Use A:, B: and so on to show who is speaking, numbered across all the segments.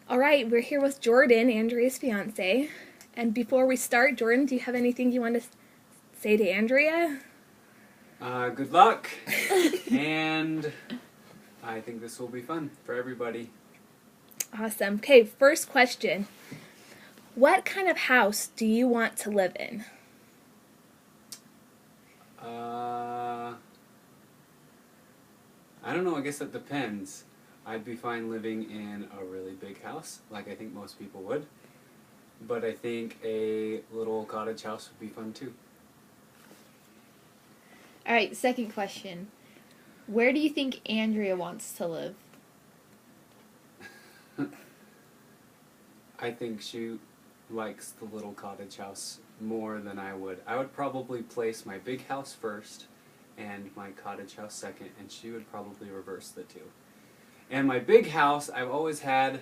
A: All right, we're here with Jordan, Andrea's fiance. And before we start, Jordan, do you have anything you want to say to Andrea?
B: Good luck, and I think this will be fun for everybody.
A: Awesome. Okay, first question. What kind of house do you want to live in?
B: I don't know, I guess that depends. I'd be fine living in a really big house, like I think most people would. But I think a little cottage house would be fun too.
C: All right, second question. Where do you think Andrea wants to live?
B: I think she likes the little cottage house more than I would. I would probably place my big house first and my cottage house second, and she would probably reverse the two. And my big house, I've always had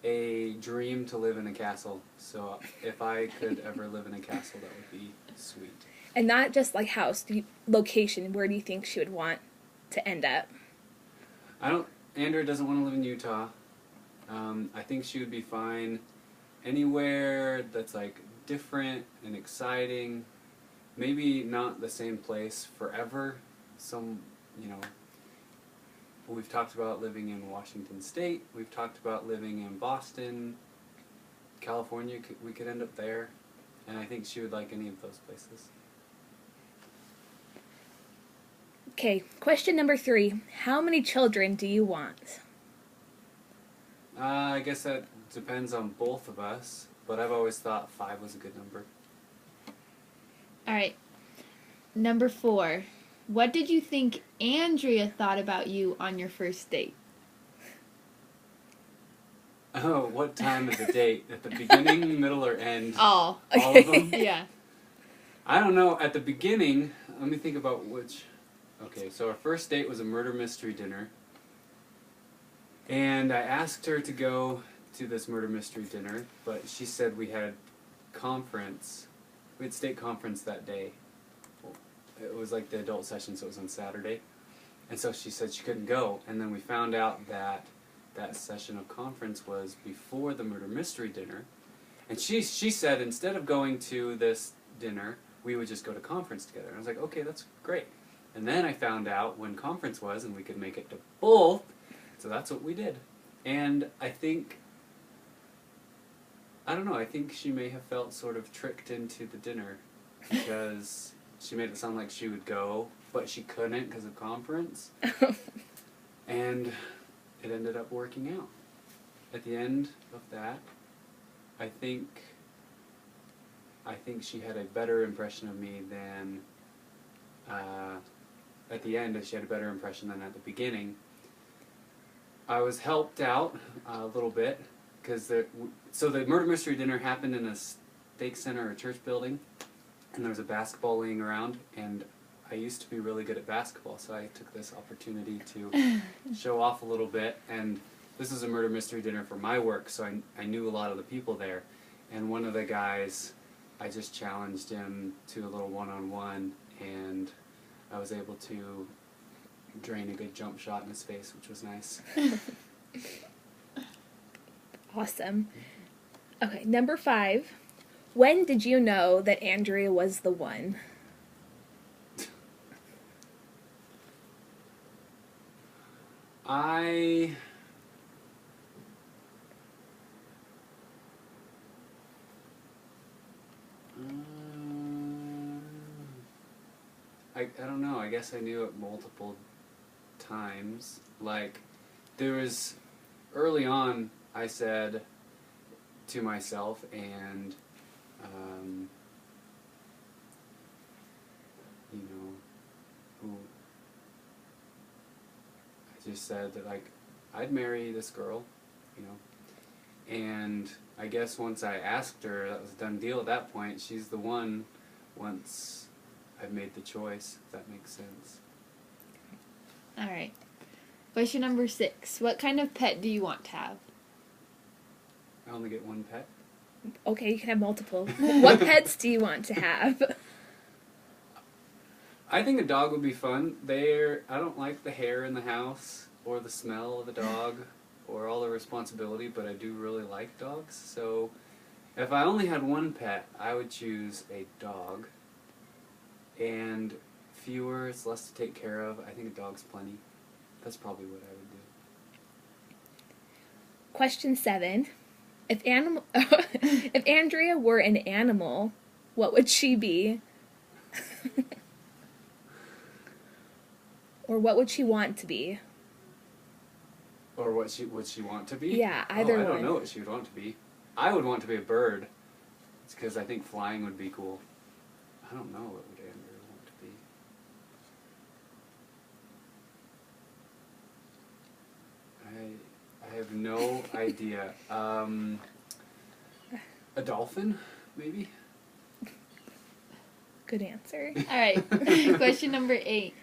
B: a dream to live in a castle. So if I could ever live in a castle, that would be sweet.
A: And not just like house, location. Where do you think she would want to end up?
B: Andrea doesn't want to live in Utah. I think she would be fine anywhere that's like different and exciting. Maybe not the same place forever. We've talked about living in Washington State. We've talked about living in Boston, California. We could end up there. And I think she would like any of those places.
A: Okay, question number 3. How many children do you want?
B: I guess that depends on both of us, but I've always thought 5 was a good number.
C: All right. Number 4. What did you think Andrea thought about you on your first date?
B: Oh, what time of the date? At the beginning, middle, or end?
C: All.
B: All of them?
C: Yeah.
B: I don't know. At the beginning, let me think about which. Okay, so our first date was a murder mystery dinner. And I asked her to go to this murder mystery dinner, but she said we had conference. We had state conference that day. It was like the adult session, so it was on Saturday. And so she said she couldn't go. And then we found out that that session of conference was before the murder mystery dinner. And she said instead of going to this dinner, we would just go to conference together. And I was like, okay, that's great. And then I found out when conference was and we could make it to both. So that's what we did. And I think she may have felt sort of tricked into the dinner because she made it sound like she would go, but she couldn't because of conference. And it ended up working out. At the end of that, I think she had a better impression of me than at the end. She had a better impression than at the beginning. I was helped out a little bit because the murder mystery dinner happened in a stake center or a church building, and there was a basketball laying around, and I used to be really good at basketball, so I took this opportunity to show off a little bit. And this is a murder mystery dinner for my work, so I knew a lot of the people there. And one of the guys, I just challenged him to a little one-on-one, and I was able to drain a good jump shot in his face, which was nice.
A: Awesome. Okay, number 5. When did you know that Andrea was the one?
B: I don't know. I guess I knew it multiple times. Like, there was, early on, I said to myself and, I just said that, like, I'd marry this girl, and I guess once I asked her, that was a done deal at that point. She's the one once I've made the choice, if that makes sense.
C: All right. Question number 6. What kind of pet do you want to have?
B: I only get one pet.
A: Okay, you can have multiple. What pets do you want to have?
B: I think a dog would be fun. I don't like the hair in the house or the smell of the dog. or all the responsibility, but I do really like dogs. So if I only had one pet, I would choose a dog. And fewer, it's less to take care of. I think a dog's plenty. That's probably what I would do.
A: Question 7. If Andrea were an animal, what would she be? Or what would she want to be?
B: Or would she want to be?
A: Yeah, either
B: I
A: one.
B: don't know what she would want to be. I would want to be a bird. It's because I think flying would be cool. I don't know what would Andrea want to be. I have no idea. A dolphin, maybe?
A: Good answer.
C: All right. Question number 8.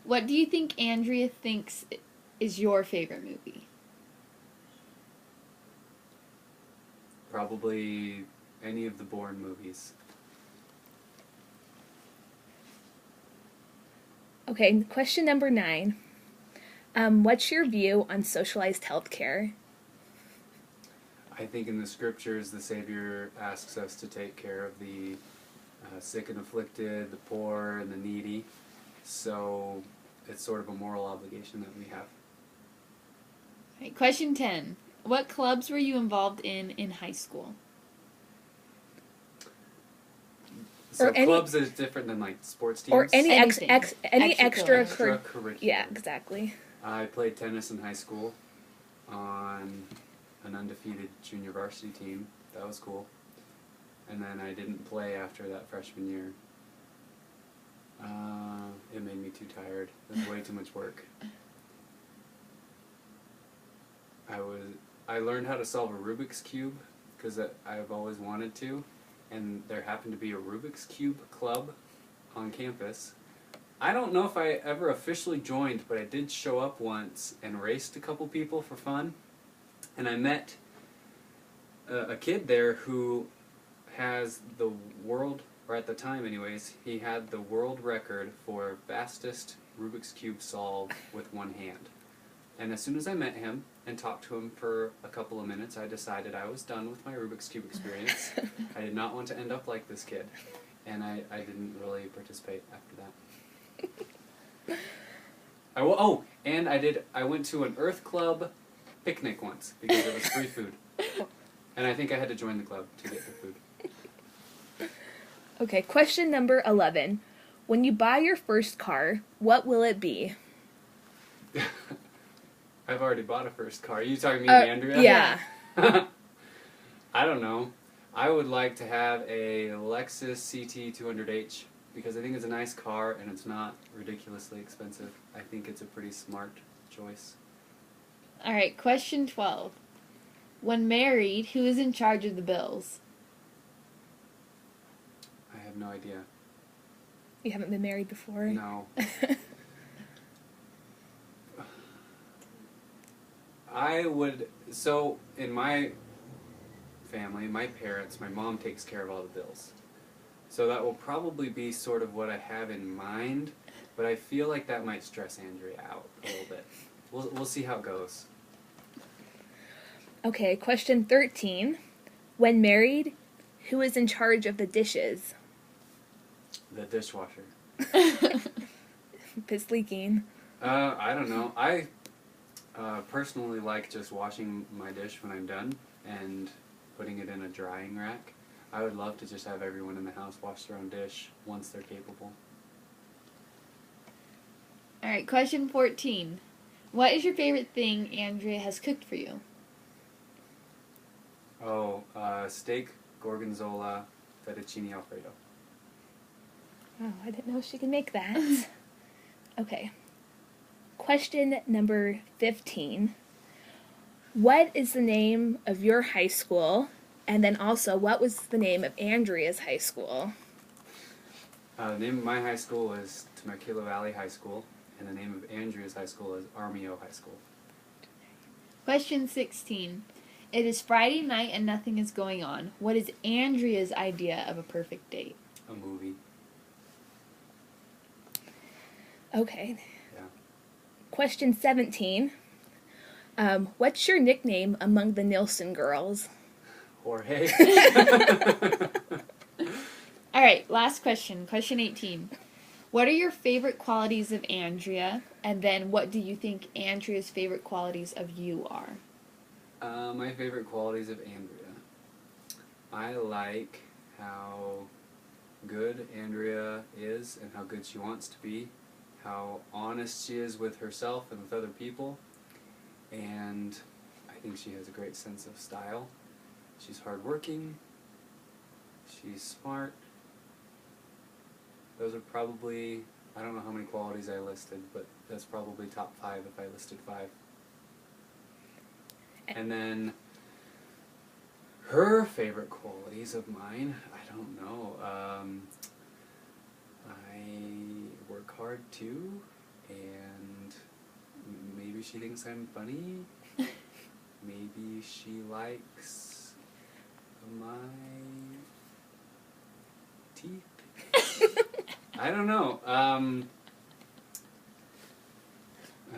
C: What do you think Andrea thinks is your favorite movie?
B: Probably any of the Bourne movies.
A: Okay, question number 9. What's your view on socialized healthcare?
B: I think in the scriptures, the Savior asks us to take care of the sick and afflicted, the poor and the needy. So it's sort of a moral obligation that we have.
C: All right. Question 10. What clubs were you involved in high school?
B: So
A: Or any-
B: clubs is different than like sports teams.
A: Or any
C: Anything.
A: extra
B: Extracurricular.
A: Yeah, exactly.
B: I played tennis in high school on an undefeated junior varsity team. That was cool. And then I didn't play after that freshman year. It made me too tired. It was way too much work. I learned how to solve a Rubik's Cube because I've always wanted to, and there happened to be a Rubik's Cube club on campus. I don't know if I ever officially joined, but I did show up once and raced a couple people for fun. And I met a kid there who has the world, or at the time anyways, he had the world record for fastest Rubik's Cube solved with one hand. And as soon as I met him and talked to him for a couple of minutes, I decided I was done with my Rubik's Cube experience. I did not want to end up like this kid. And I didn't really participate after that. I went to an Earth Club picnic once because it was free food. And I think I had to join the club to get the food.
A: Okay, question number 11. When you buy your first car, what will it be?
B: I've already bought a first car. Are you talking to me and Andrea?
A: Yeah.
B: I don't know. I would like to have a Lexus CT200H because I think it's a nice car and it's not ridiculously expensive. I think it's a pretty smart choice.
C: All right. Question 12. When married, who is in charge of the bills?
B: I have no idea.
A: You haven't been married before?
B: No. So in my family, my parents, my mom takes care of all the bills. So that will probably be sort of what I have in mind, but I feel like that might stress Andrea out a little bit. We'll see how it goes.
A: Okay, question 13. When married, who is in charge of the dishes?
B: The dishwasher.
A: If it's leaking.
B: I don't know. I personally like just washing my dish when I'm done and putting it in a drying rack. I would love to just have everyone in the house wash their own dish once they're capable.
C: All right. Question 14. What is your favorite thing Andrea has cooked for you?
B: Oh, steak, gorgonzola, fettuccine alfredo.
A: Oh, I didn't know she could make that. Okay. Question number 15. What is the name of your high school? And then also, what was the name of Andrea's high school?
B: The name of my high school is Temecula Valley High School, and the name of Andrea's high school is Armio High School.
C: Question 16. It is Friday night and nothing is going on. What is Andrea's idea of a perfect date?
B: A movie.
A: Okay.
B: Yeah.
A: Question 17. What's your nickname among the Nilsson girls?
B: Jorge.
C: All right, last question. Question 18. What are your favorite qualities of Andrea? And then what do you think Andrea's favorite qualities of you are?
B: My favorite qualities of Andrea. I like how good Andrea is and how good she wants to be, how honest she is with herself and with other people, and I think she has a great sense of style. She's hardworking, she's smart. Those are probably, I don't know how many qualities I listed, but that's probably top 5 if I listed 5. And then her favorite qualities of mine, I don't know. I work hard too, and maybe she thinks I'm funny. Maybe she likes my teeth. I don't know. I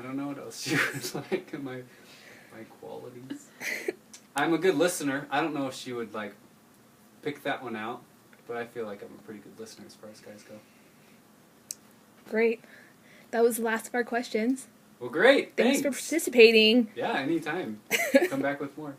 B: don't know what else she would like in my qualities. I'm a good listener. I don't know if she would like pick that one out, but I feel like I'm a pretty good listener as far as guys go.
A: Great. That was the last of our questions.
B: Well, great.
A: Thanks for participating.
B: Yeah, anytime. Come back with more.